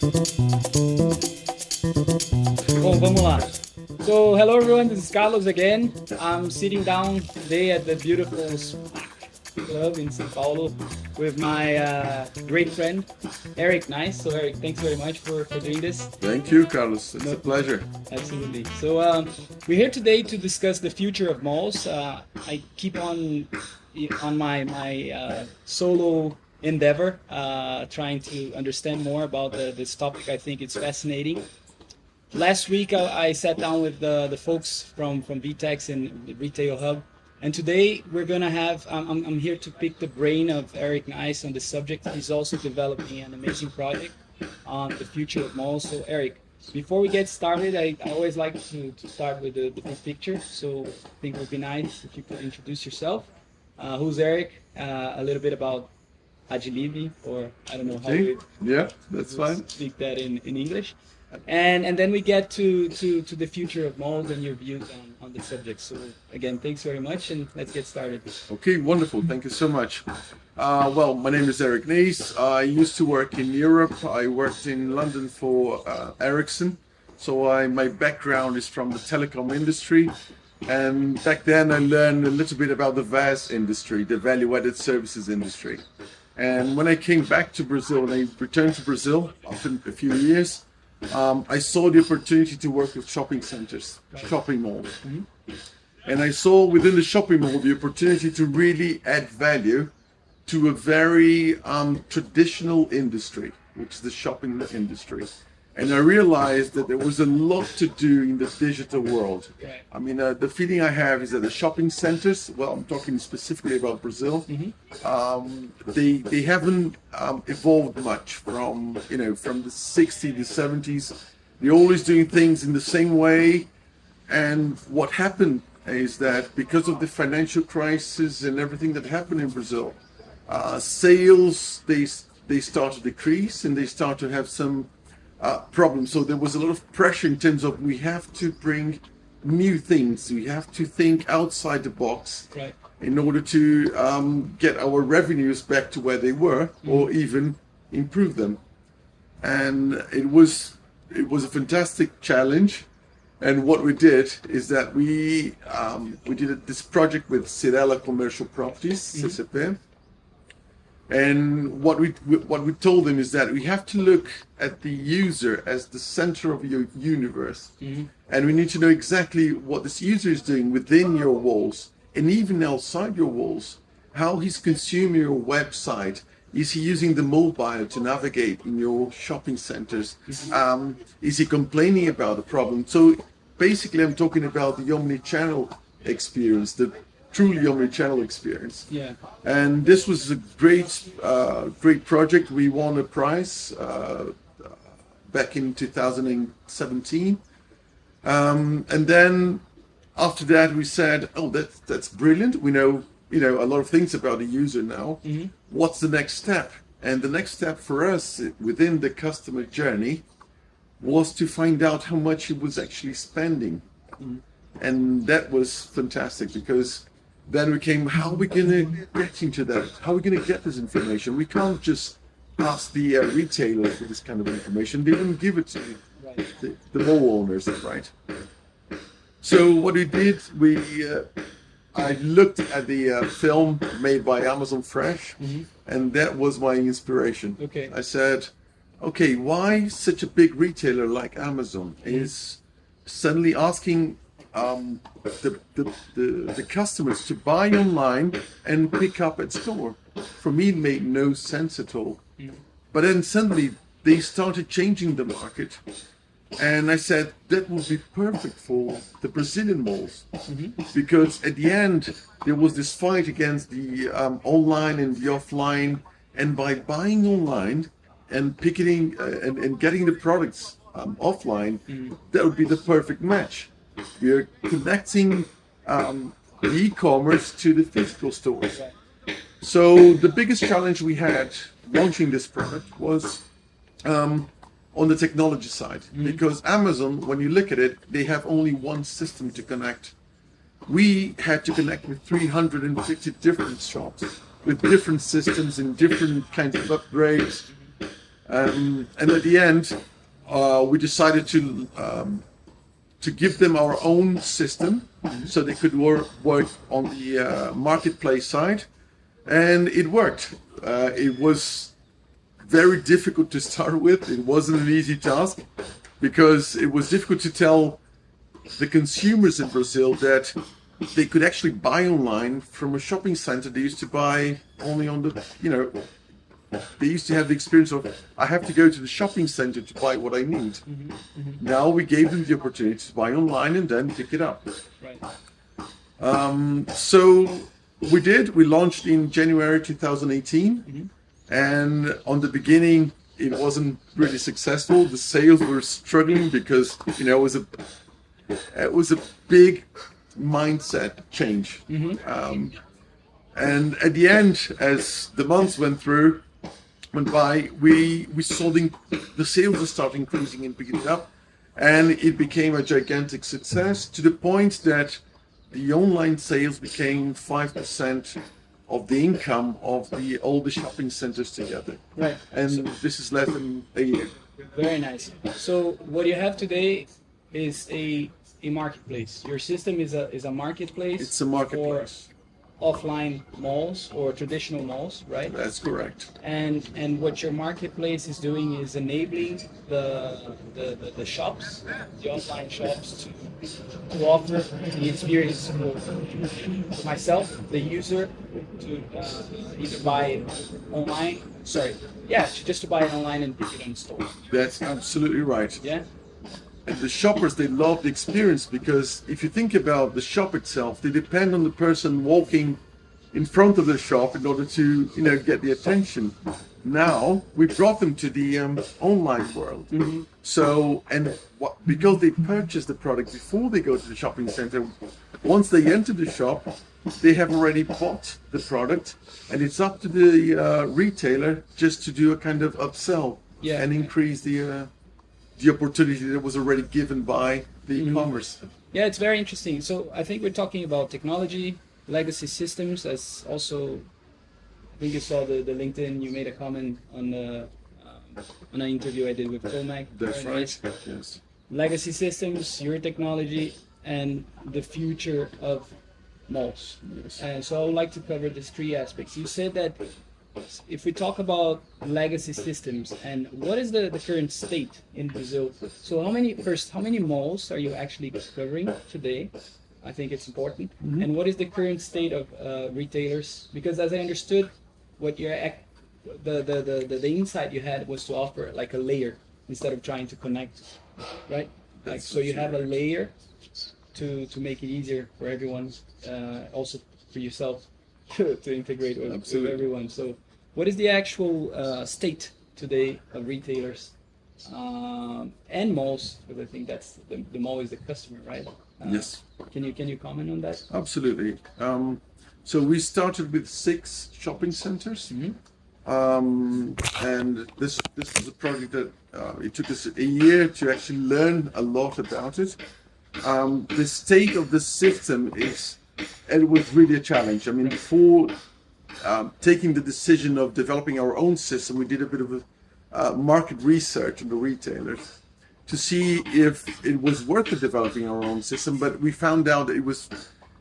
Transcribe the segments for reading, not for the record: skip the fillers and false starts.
Bom, vamos lá. So, hello everyone, this is Carlos again. I'm sitting down today at the beautiful club in São Paulo with my great friend, Eric Nice. So Eric, thanks very much for doing this. Thank you, Carlos. It's a pleasure. Absolutely. So we're here today to discuss the future of malls. I keep on my solo endeavor, trying to understand more about this topic. I think it's fascinating. Last week I sat down with the folks from VTEX and the Retail Hub, and today we're gonna have. I'm here to pick the brain of Eric Nice on the subject. He's also developing an amazing project on the future of malls. So Eric, before we get started, I always like to start with the big picture. So I think it would be nice if you could introduce yourself. Who's Eric? A little bit about ADLIB, or I don't know how you that's fine. Speak that in English. And then we get to the future of malls and your views on the subject. So again, thanks very much, and let's get started. Okay, wonderful. Thank you so much. Well, my name is Eric Nice. I used to work in Europe. I worked in London for Ericsson. So my background is from the telecom industry. And back then I learned a little bit about the VAS industry, the value-added services industry. And when I came back to Brazil, and I returned to Brazil after a few years, I saw the opportunity to work with shopping centers, shopping malls. And I saw within the shopping mall the opportunity to really add value to a very traditional industry, which is the shopping industry. And I realized that there was a lot to do in the digital world. I mean, the feeling I have is that the shopping centers, well, I'm talking specifically about Brazil, they haven't evolved much from the 60s, the 70s. They're always doing things in the same way. And what happened is that because of the financial crisis and everything that happened in Brazil, sales, they start to decrease, and they start to have some problems. So there was a lot of pressure in terms of we have to bring new things. We have to think outside the box in order to get our revenues back to where they were, or even improve them. And it was a fantastic challenge. And what we did is that we did this project with Cyrella Commercial Properties, CCP. And what we told them is that we have to look at the user as the center of your universe, and we need to know exactly what this user is doing within your walls and even outside your walls. How he's consuming your website. Is he using the mobile to navigate in your shopping centers? Is he complaining about a problem? So basically, I'm talking about the omni-channel experience, the truly omni-channel experience. Yeah. And this was a great project. We won a prize back in 2017. And then after that, we said, "Oh, that's brilliant. We know a lot of things about the user now. What's the next step?" And the next step for us within the customer journey was to find out how much he was actually spending. And that was fantastic, because then we came, how are we going to get into that? How are we going to get this information? We can't just ask the retailer for this kind of information. They wouldn't give it to the mall owners, right? So what we did, I looked at the film made by Amazon Fresh, and that was my inspiration. Okay. I said, okay, why such a big retailer like Amazon is suddenly asking the customers to buy online and pick up at store? For me, it made no sense at all. But then suddenly they started changing the market, and I said that would be perfect for the Brazilian malls, because at the end there was this fight against the online and the offline, and by buying online and picking and getting the products offline, that would be the perfect match. We are connecting the e-commerce to the physical stores. So the biggest challenge we had launching this product was on the technology side, because Amazon, when you look at it, they have only one system to connect. We had to connect with 350 different shops with different systems and different kinds of upgrades. And at the end, we decided to give them our own system so they could work on the marketplace side, and it worked. It was very difficult to start with. It wasn't an easy task because it was difficult to tell the consumers in Brazil that they could actually buy online from a shopping center. They used to buy only on the, they used to have the experience of, I have to go to the shopping center to buy what I need. Now we gave them the opportunity to buy online and then pick it up. Right. So we did. We launched in January 2018. And on the beginning, it wasn't really successful. The sales were struggling because, it was a big mindset change. And at the end, as the months went by, we saw the sales were starting increasing and picking up, and it became a gigantic success to the point that the online sales became 5% of the income of all the shopping centers together. Right. And this is less than a year. Very nice. So what you have today is a marketplace. Your system is a marketplace. It's a marketplace. For offline malls or traditional malls, right? That's correct. And what your marketplace is doing is enabling the shops, the offline shops, to offer the experience for myself, the user, to either buy it online. Just to buy it online and pick it in store. That's absolutely right. Yeah. And the shoppers, they love the experience because if you think about the shop itself, they depend on the person walking in front of the shop in order to, get the attention. Now we brought them to the online world. So, because they purchase the product before they go to the shopping center, once they enter the shop, they have already bought the product, and it's up to the retailer just to do a kind of upsell and increase the opportunity that was already given by the e-commerce. Yeah, it's very interesting. So I think we're talking about technology, legacy systems, as also, I think you saw the LinkedIn, you made a comment on an interview I did with Tomac. That's right, yes. Legacy systems, your technology, and the future of malls. Yes. And so I would like to cover these three aspects. You said that if we talk about legacy systems and what is the current state in Brazil, so how many malls are you actually covering today? I think it's important. And what is the current state of retailers? Because as I understood, what the insight you had was to offer like a layer instead of trying to connect, right? Like, so you have a layer to make it easier for everyone, also for yourself to integrate with everyone. So what is the actual state today of retailers and malls? Because I think that's the mall is the customer, right? Yes. Can you comment on that? Absolutely. So we started with 6 shopping centers, and this was a project that it took us a year to actually learn a lot about it. The state of the system it was really a challenge. I mean, before taking the decision of developing our own system, we did a bit of a market research on the retailers to see if it was worth developing our own system. But we found out that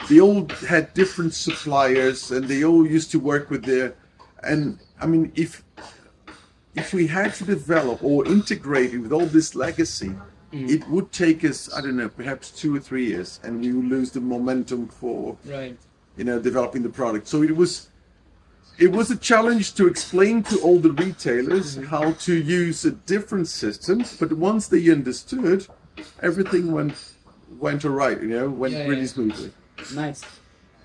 they all had different suppliers and they all used to work with and I mean, if we had to develop or integrate it with all this legacy, it would take us, I don't know, perhaps 2 or 3 years, and we would lose the momentum for, developing the product. So it was a challenge to explain to all the retailers how to use a different system, but once they understood, everything went all right, went really smoothly. Nice.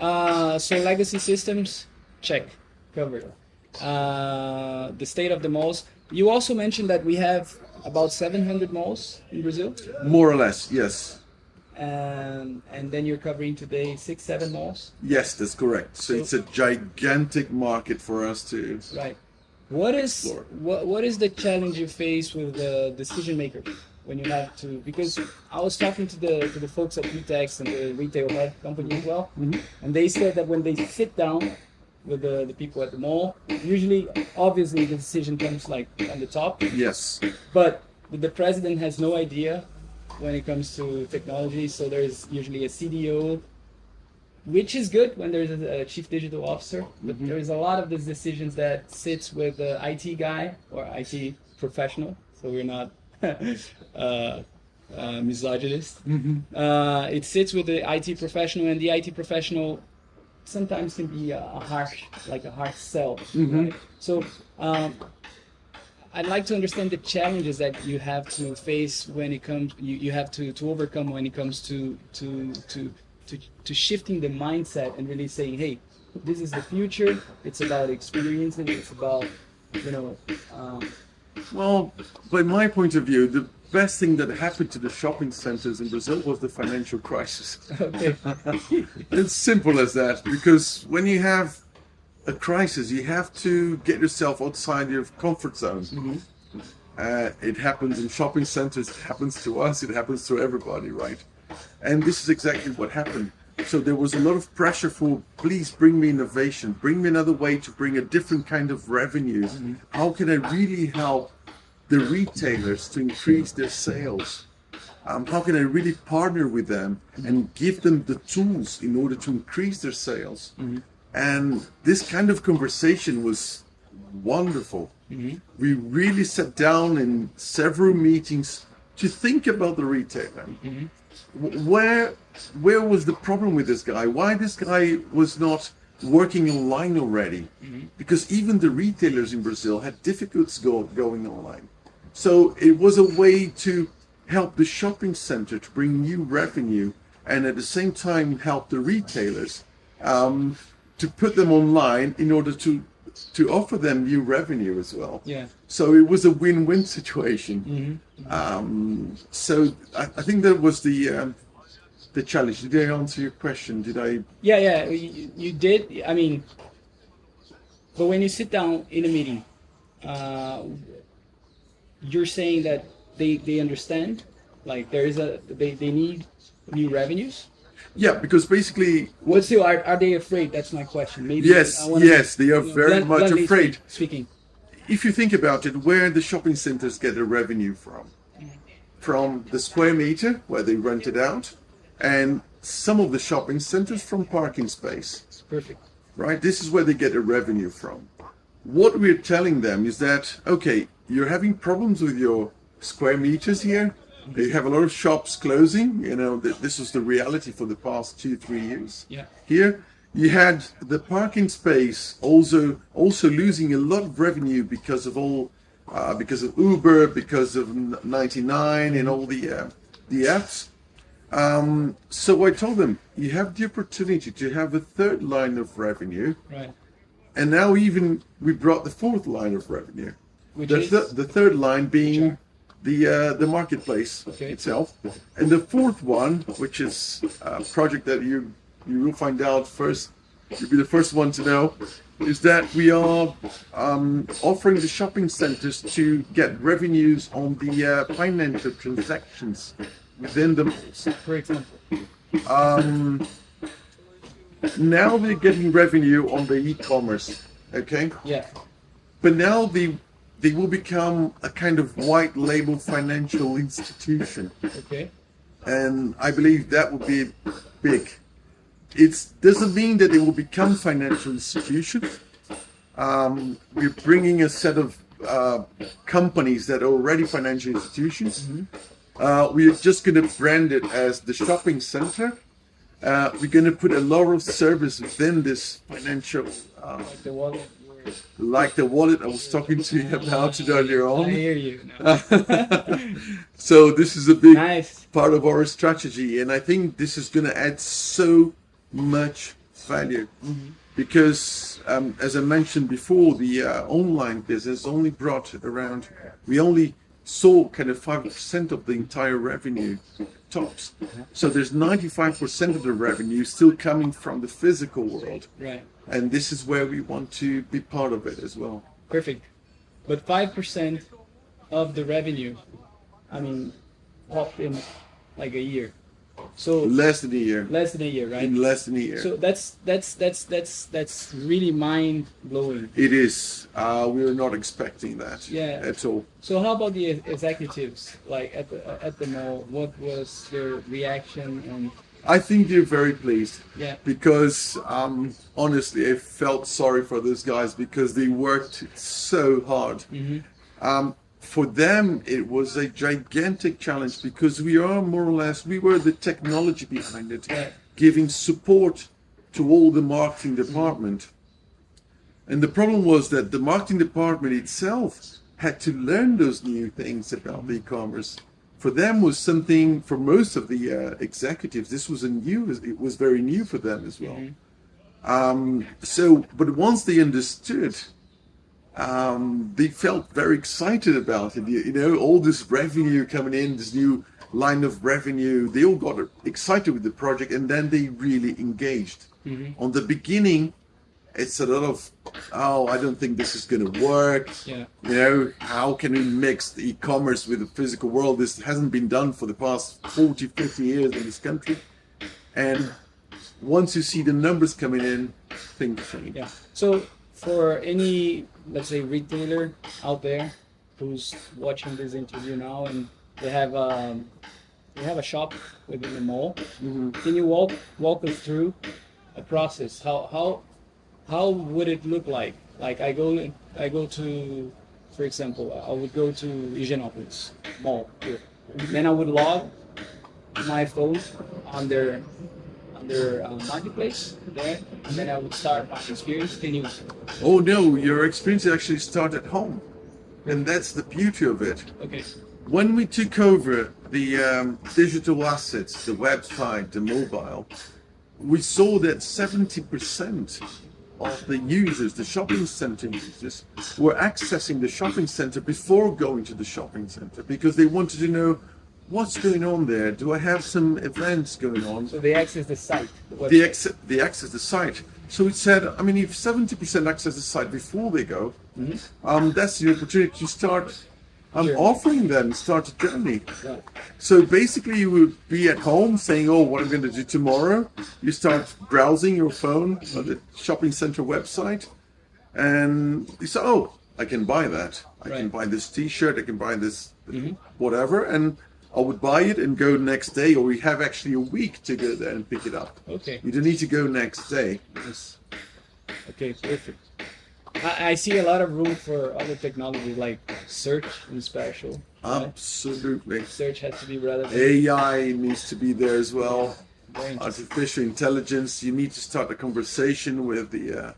So legacy systems, check, covered. The state of the malls. You also mentioned that we have about 700 malls in Brazil? More or less, yes. And then you're covering today 6-7 malls? Yes, that's correct. So it's a gigantic market for us to explore. What is the challenge you face with the decision maker when you have to? Because I was talking to the folks at Utex and the retail head company as well, and they said that when they sit down with the people at the mall. Usually, obviously, the decision comes like on the top, Yes. but the president has no idea when it comes to technology. So there's usually a CDO, which is good when there's a chief digital officer. But there's a lot of these decisions that sits with the IT guy or IT professional. So we're not misogynist. It sits with the IT professional, and the IT professional sometimes can be a harsh sell. Right? So I'd like to understand the challenges that you have to face when it comes. You have to overcome when it comes to shifting the mindset and really saying, hey, this is the future. It's about experiencing. It's about Well, by my point of view, the best thing that happened to the shopping centers in Brazil was the financial crisis. Okay. It's simple as that, because when you have a crisis, you have to get yourself outside your comfort zone. It happens in shopping centers, it happens to us, it happens to everybody, right? And this is exactly what happened. So there was a lot of pressure for, please bring me innovation, bring me another way to bring a different kind of revenue. How can I really help the retailers to increase their sales? How can I really partner with them and give them the tools in order to increase their sales? And this kind of conversation was wonderful. We really sat down in several meetings to think about the retailer. Where was the problem with this guy? Why this guy was not working online already? Because even the retailers in Brazil had difficulties going online. So it was a way to help the shopping center to bring new revenue, and at the same time help the retailers to put them online in order to offer them new revenue as well. Yeah. So it was a win-win situation. So I think that was the challenge. Did I answer your question? Did I? Yeah, you did. I mean, but when you sit down in a meeting, you're saying that they understand, like they need new revenues. Yeah, because basically, But still, are they afraid? That's my question. Maybe yes, they are very much afraid. Speaking. If you think about it, where the shopping centers get their revenue from the square meter where they rent it out, and some of the shopping centers from parking space. It's perfect. Right? This is where they get their revenue from. What we're telling them is that, okay, you're having problems with your square meters here. You have a lot of shops closing. This was the reality for the past 2-3 years. Yeah. Here, you had the parking space also losing a lot of revenue because of Uber, because of 99 and all the apps. So I told them, you have the opportunity to have a third line of revenue. Right. And now even we brought the fourth line of revenue. Which is? The third line being the marketplace itself. And the fourth one, which is a project that you will find out first, you'll be the first one to know, is that we are offering the shopping centers to get revenues on the financial transactions within the malls. For example. Now they're getting revenue on the e-commerce, okay? Yeah. But now they will become a kind of white label financial institution. Okay. And I believe that will be big. It doesn't mean that they will become financial institutions. We're bringing a set of companies that are already financial institutions. We're just going to brand it as the shopping center. We're going to put a lot of service within this financial, Like the wallet. like the wallet I was talking to you about it earlier on. I hear you. No. So this is a big Nice. part of our strategy, and I think this is going to add so much value because, as I mentioned before, the online business only brought around. We only saw kind of 5% of the entire revenue tops. So there's 95% of the revenue still coming from the physical world. Right. And this is where we want to be part of it as well. Perfect. But 5% of the revenue, I mean, popped in like a year. So Less than a year. less than a year, right? In less than a year. So that's really mind blowing. It is. We were not expecting that Yeah. at all. So how about the executives, like at the mall? What was their reaction? And I think they're very pleased. yeah, Because honestly, I felt sorry for those guys because they worked so hard. For them, it was a gigantic challenge because we were the technology behind it, Yeah. giving support to all the marketing department. And the problem was that the marketing department itself had to learn those new things about the e-commerce. For them was something, for most of the executives, it was very new for them as well. But once they understood, they felt very excited about it. You know, all this revenue coming in, this new line of revenue, they all got excited with the project, and then they really engaged. On the beginning, it's a lot of, oh, I don't think this is going to work. Yeah. You know, how can we mix the e-commerce with the physical world? This hasn't been done for the past 40, 50 years in this country. And once you see the numbers coming in, things change. yeah. So for any, let's say, retailer out there who's watching this interview now and they have a shop within the mall, can you walk us through a process? How would it look like? Like I go to, for example, I would go to Higienópolis Mall here. Then I would log my phone on their marketplace there, and then I would start my experience. Can you? Oh no, your experience actually starts at home. And that's the beauty of it. Okay. When we took over the digital assets, the website, the mobile, we saw that 70% of the users, the shopping center users, were accessing the shopping center before going to the shopping center because they wanted to know what's going on there. Do I have some events going on? So they access the site. The website. They access the site. So it said, I mean, if 70% access the site before they go, that's the opportunity to start offering them, start a journey. Yeah. So basically you would be at home saying, oh, what I'm going to do tomorrow. You start browsing your phone on the shopping center website and you say, oh, I can buy that. I can buy this t-shirt, I can buy this whatever. And I would buy it and go next day, or we have actually a week to go there and pick it up. Okay. You don't need to go next day. Yes. Okay, perfect. I see a lot of room for other technology like search in special. Right? Absolutely. Search has to be relevant. AI needs to be there as well. Very interesting. Artificial intelligence. You need to start a conversation with the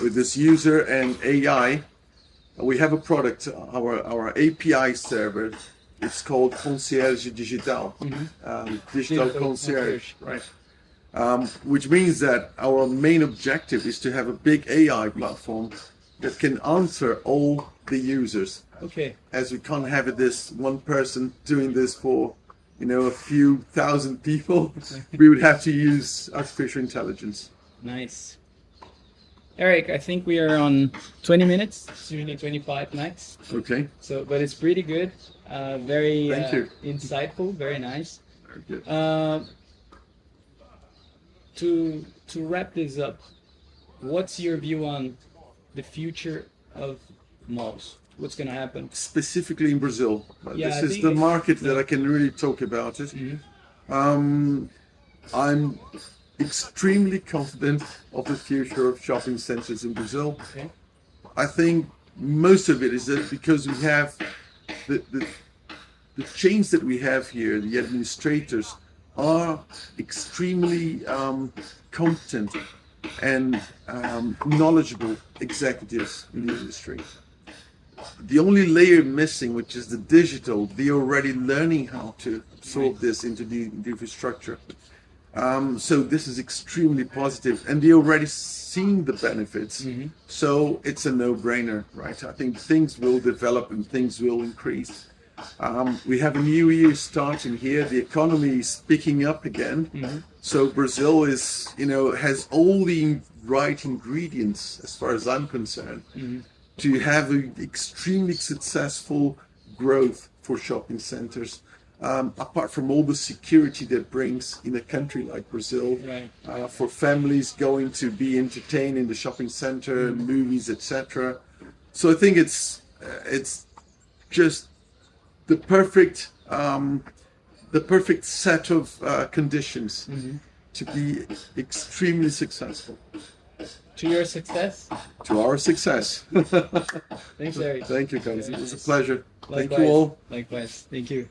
with this user and AI. We have a product, our API server. It's called Concierge Digital, digital concierge, right? Which means that our main objective is to have a big AI platform that can answer all the users. Okay. As we can't have it this one person doing this for, a few thousand people, we would have to use artificial intelligence. Nice. Eric, I think we are on 20 minutes. It's usually 25 max. Okay. So, but it's pretty good. Very Thank you. insightful. Very nice. Very good. To wrap this up, what's your view on the future of malls? What's going to happen? Specifically in Brazil. Yeah, this I is think the it's- market that I can really talk about it. I'm extremely confident of the future of shopping centers in Brazil. Okay. I think most of it is that because we have the chains that we have here, the administrators are extremely competent and knowledgeable executives in the industry. The only layer missing, which is the digital, they're already learning how to absorb this into the infrastructure. So this is extremely positive, and they're already seeing the benefits. So it's a no-brainer, right? I think things will develop and things will increase. We have a new year starting here. The economy is picking up again. So Brazil is, has all the right ingredients, as far as I'm concerned, to have an extremely successful growth for shopping centers. apart from all the security that brings in a country like Brazil, Right. for families going to be entertained in the shopping center, movies, etc. So I think it's just the perfect set of conditions to be extremely successful. To your success. To our success. Thanks, Eric. Thank you, Carlos. It was a pleasure. Likewise. Thank you all. Likewise. Thank you.